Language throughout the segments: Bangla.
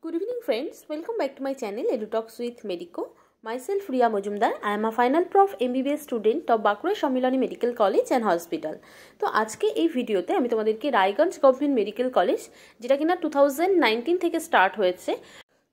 Good evening friends, welcome back to my channel EduTalks with Medico. Myself Riya Majumdar. I am a final prof MBBS student of Bankura Sammiloni Medical College and Hospital. তো আজকে এই ভিডিওতে আমি তোমাদেরকে রায়গঞ্জ গভর্নমেন্ট মেডিকেল কলেজ যেটা কিনা 2019 থেকে স্টার্ট হয়েছে,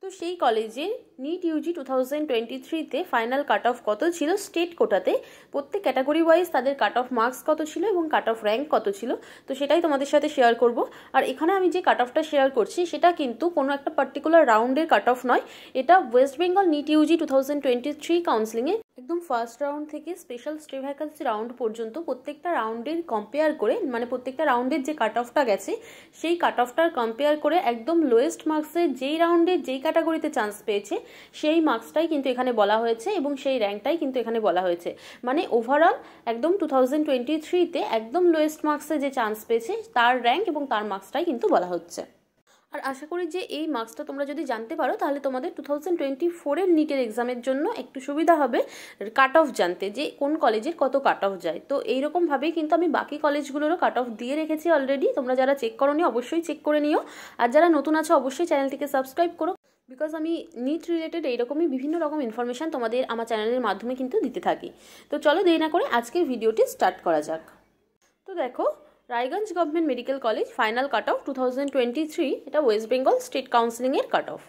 তো সেই কলেজে নিট ইউজি 2023 তে ফাইনাল কাট অফ কত ছিল স্টেট কোটাতে, প্রত্যেক ক্যাটাগরি ওয়াইজ তাদের কাট অফ মার্কস কত ছিল এবং কাট অফ র্যাঙ্ক কত ছিল, তো সেটাই তোমাদের সাথে শেয়ার করব। আর এখানে আমি যে কাট অফটা শেয়ার করছি সেটা কিন্তু কোনো একটা পার্টিকুলার রাউন্ডের কাট অফ নয়, এটা ওয়েস্ট বেঙ্গল নিট ইউজি 2023 কাউন্সিলিংয়ে একদম ফার্স্ট রাউন্ড থেকে স্পেশাল স্টে ভ্যাকেন্সি রাউন্ড পর্যন্ত প্রত্যেকটা রাউন্ডের কম্পেয়ার করে, মানে প্রত্যেকটা রাউন্ডের যে কাট অফটা গেছে সেই কাট অফটার কম্পেয়ার করে একদম লোয়েস্ট মার্কসের যেই রাউন্ডে যেই ক্যাটাগরিতে চান্স পেয়েছে সেই মার্কসটাই কিন্তু এখানে বলা হয়েছে এবং সেই র্যাঙ্কটাই কিন্তু এখানে বলা হয়েছে। মানে ওভারঅল একদম 2023 তে একদম লোয়েস্ট মার্কসে যে চান্স পেয়েছে তার র্যাঙ্ক এবং তার মার্কসটাই কিন্তু বলা হচ্ছে। আর আশা করি যে এই মার্কসটা তোমরা যদি জানতে পারো তাহলে তোমাদের 2024-এর নিটের এক্সামের জন্য একটু সুবিধা হবে কাট অফ জানতে, যে কোন কলেজের কত কাট অফ যায়। তো এইরকমভাবেই কিন্তু আমি বাকি কলেজগুলোরও কাট অফ দিয়ে রেখেছি অলরেডি, তোমরা যারা চেক করোনি অবশ্যই চেক করে নিও, আর যারা নতুন আছো অবশ্যই চ্যানেলটিকে সাবস্ক্রাইব করো, বিকজ আমি নিট রিলেটেড এইরকমই বিভিন্ন রকম ইনফরমেশান তোমাদের আমার চ্যানেলের মাধ্যমে কিন্তু দিতে থাকি। তো চলো দেরি না করে আজকের ভিডিওটি স্টার্ট করা যাক। তো দেখো, Raiganj government medical college final cut off 2023, এটা ওয়েস্ট বেঙ্গল স্টেট কাউন্সিলিংয়ের কাট অফ।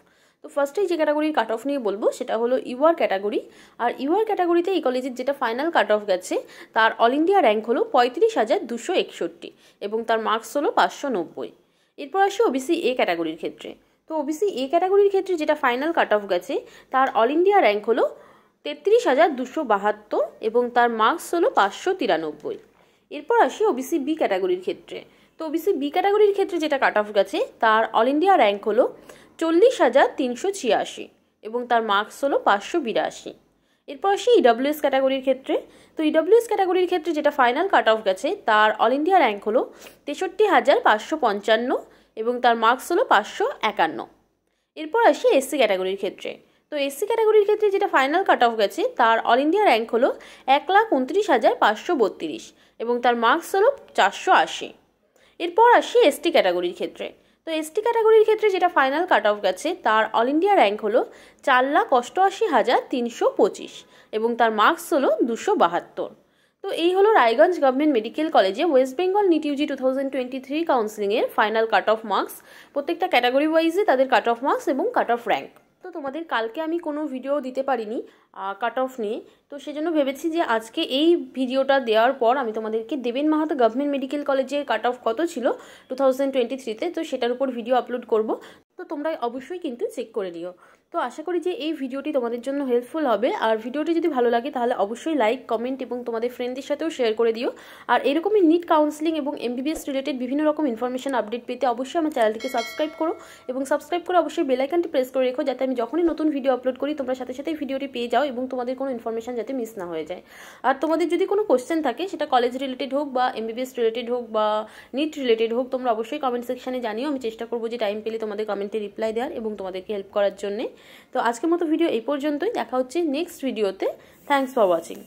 তো ফার্স্টেই যে ক্যাটাগরির কাট অফ নিয়ে বলবো সেটা হলো ইউআর ক্যাটাগরি। আর ইউআর ক্যাটাগরিতে এই কলেজের যেটা ফাইনাল কাট অফ গেছে তার অল ইন্ডিয়া র্যাঙ্ক হলো 35,261 এবং তার মার্কস হলো 590। এরপর আসি ওবিসি এ ক্যাটাগরির ক্ষেত্রে। তো ওবিসি এ ক্যাটাগরির ক্ষেত্রে যেটা ফাইনাল কাট অফ গেছে তার অল ইন্ডিয়া র্যাঙ্ক হলো 33,272 এবং তার মার্কস হলো 593। এরপর আসি ওবিসি বি ক্যাটাগরির ক্ষেত্রে। তো ওবিসি বি ক্যাটাগরির ক্ষেত্রে যেটা কাট অফ গেছে তার অল ইন্ডিয়া র্যাঙ্ক হলো 40,386 এবং তার মার্কস হলো 582। এরপর আসি ইডব্লিউএস ক্যাটাগরির ক্ষেত্রে। তো ইডব্লিউএস ক্যাটাগরির ক্ষেত্রে যেটা ফাইনাল কাট অফ গেছে তার অল ইন্ডিয়া র্যাঙ্ক হলো 63,555 এবং তার মার্কস হলো 551। এরপর আসি এসসি ক্যাটাগরির ক্ষেত্রে। তো এসসি ক্যাটাগরির ক্ষেত্রে যেটা ফাইনাল কাট অফ গেছে তার অল ইন্ডিয়া র্যাঙ্ক হলো 1,29,532 এবং তার মার্কস হলো 480। এরপর আসি এসটি ক্যাটাগরির ক্ষেত্রে। তো এসটি ক্যাটাগরির ক্ষেত্রে যেটা ফাইনাল কাট অফ গেছে তার অল ইন্ডিয়া র্যাঙ্ক হলো 4,88,325 এবং তার মার্কস হলো 272। তো এই হলো রায়গঞ্জ গভর্নমেন্ট মেডিকেল কলেজে ওয়েস্ট বেঙ্গল নিট ইউজি 2023 কাউন্সিলিংয়ের ফাইনাল কাট অফ মার্কস, প্রত্যেকটা ক্যাটাগরি ওয়াইজে তাদের কাট অফ মার্কস এবং কাট অফ র্যাঙ্ক। তো তোমাদের কালকে আমি কোনো ভিডিও দিতে পারিনি কাট অফ নিয়ে, তো সেজন্য ভেবেছি যে আজকে এই ভিডিওটা দেওয়ার পর আমি তোমাদেরকে দেবেন মাহাতো গভর্নমেন্ট মেডিকেল কলেজের কাট অফ কত ছিল 2023-তে, তো সেটার উপর ভিডিও আপলোড করব, তো তোমরা অবশ্যই কিন্তু চেক করে নিও। তো আশা করি যে এই ভিডিওটি তোমাদের জন্য হেল্পফুল হবে, আর ভিডিওটি যদি ভালো লাগে তাহলে অবশ্যই লাইক, কমেন্ট এবং তোমাদের ফ্রেন্ডদের সাথেও শেয়ার করে দিও। আর এরকমই নিট কাউন্সিলিং এবং এমবিবিএস রিলেটেড বিভিন্ন রকম ইনফরমেশন আপডেট পেতে অবশ্যই আমার চ্যানেলটিকে সাবস্ক্রাইব করো এবং সাবস্ক্রাইব করে অবশ্যই বেল আইকনটি প্রেস করে রেখো, যাতে আমি যখনই নতুন ভিডিও আপলোড করি তোমরা সাথে সাথে ভিডিওটি পেয়ে যাও এবং তোমাদের কোনো ইনফরমেশন যাতে মিস না হয়ে যায়। আর তোমাদের যদি কোনো কোশ্চেন থাকে সেটা কলেজ রিলেটেড হোক বা এমবিবিএস রিলেটেড হোক বা নিট রিলেটেড হোক, তোমরা অবশ্যই কমেন্ট সেকশনে জানিও, আমি চেষ্টা করবো যে টাইম পেলে তোমাদের কমেন্টে রিপ্লাই দেওয়ার এবং তোমাদেরকে হেল্প করার জন্যে। তো আজকের মতো ভিডিও এই পর্যন্তই, দেখা হচ্ছে নেক্সট ভিডিওতে। Thanks for watching.